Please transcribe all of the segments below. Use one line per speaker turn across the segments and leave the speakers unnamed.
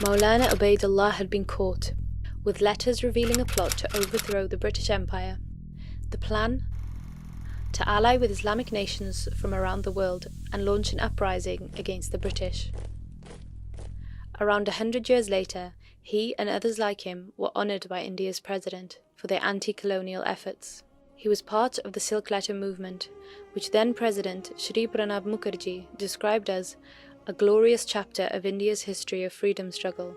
Maulana Ubaidullah had been caught, with letters revealing a plot to overthrow the British Empire. The plan? To ally with Islamic nations from around the world and launch an uprising against the British. Around 100 years later, he and others like him were honoured by India's president for their anti-colonial efforts. He was part of the Silk Letter movement, which then President Shri Pranab Mukherjee described as a glorious chapter of India's history of freedom struggle,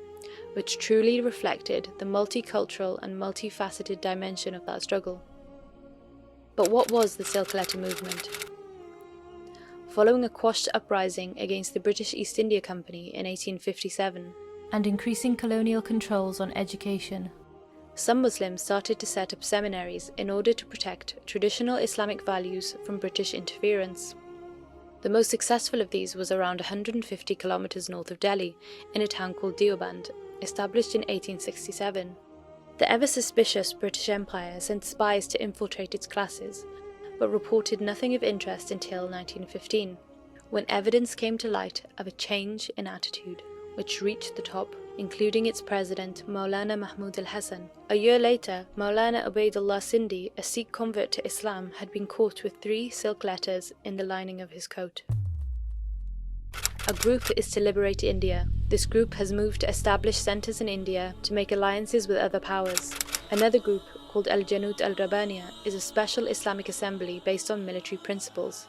which truly reflected the multicultural and multifaceted dimension of that struggle. But what was the Silk Letter movement? Following a quashed uprising against the British East India Company in 1857, and increasing colonial controls on education, some Muslims started to set up seminaries in order to protect traditional Islamic values from British interference. The most successful of these was around 150 kilometers north of Delhi, in a town called Deoband, established in 1867. The ever-suspicious British Empire sent spies to infiltrate its classes, but reported nothing of interest until 1915, when evidence came to light of a change in attitude, which reached the top, including its president Maulana Mahmud al-Hasan. A year later, Maulana Ubaidullah Sindhi, a Sikh convert to Islam, had been caught with 3 silk letters in the lining of his coat. A group is to liberate India. This group has moved to establish centres in India to make alliances with other powers. Another group, called Al-Janut al-Rabbaniya, is a special Islamic assembly based on military principles.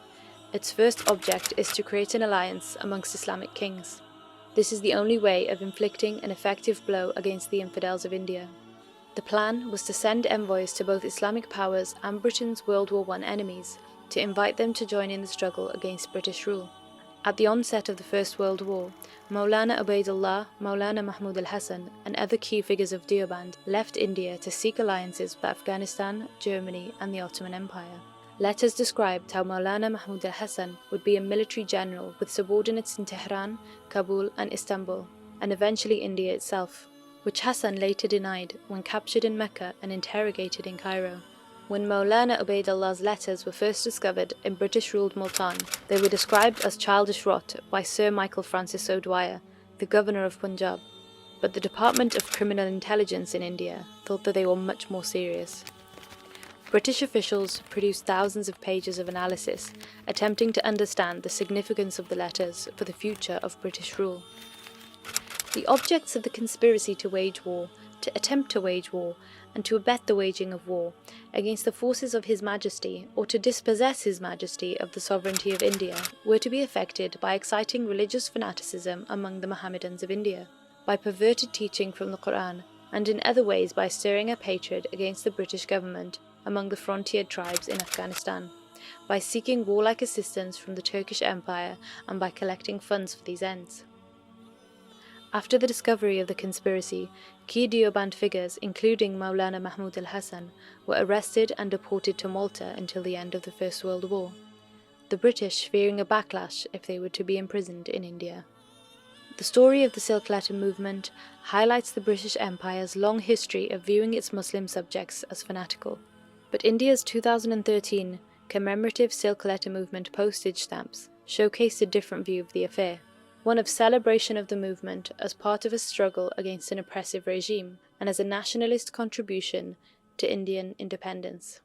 Its first object is to create an alliance amongst Islamic kings. This is the only way of inflicting an effective blow against the infidels of India. The plan was to send envoys to both Islamic powers and Britain's World War I enemies to invite them to join in the struggle against British rule. At the onset of the First World War, Maulana Ubaidullah, Maulana Mahmud al-Hasan, and other key figures of Deoband left India to seek alliances with Afghanistan, Germany, and the Ottoman Empire. Letters described how Maulana Mahmud al-Hasan would be a military general with subordinates in Tehran, Kabul, and Istanbul, and eventually India itself, which Hassan later denied when captured in Mecca and interrogated in Cairo. When Maulana Ubaidullah's letters were first discovered in British-ruled Multan, they were described as childish rot by Sir Michael Francis O'Dwyer, the governor of Punjab, but the Department of Criminal Intelligence in India thought that they were much more serious. British officials produced thousands of pages of analysis, attempting to understand the significance of the letters for the future of British rule. The objects of the conspiracy to wage war, to attempt to wage war, and to abet the waging of war against the forces of His Majesty or to dispossess His Majesty of the sovereignty of India were to be effected by exciting religious fanaticism among the Mohammedans of India, by perverted teaching from the Quran, and in other ways by stirring up hatred against the British government among the frontier tribes in Afghanistan, by seeking warlike assistance from the Turkish Empire and by collecting funds for these ends. After the discovery of the conspiracy, key Deoband figures, including Maulana Mahmud al-Hasan, were arrested and deported to Malta until the end of the First World War, the British fearing a backlash if they were to be imprisoned in India. The story of the Silk Letter movement highlights the British Empire's long history of viewing its Muslim subjects as fanatical. But India's 2013 commemorative Silk Letter movement postage stamps showcased a different view of the affair, one of celebration of the movement as part of a struggle against an oppressive regime and as a nationalist contribution to Indian independence.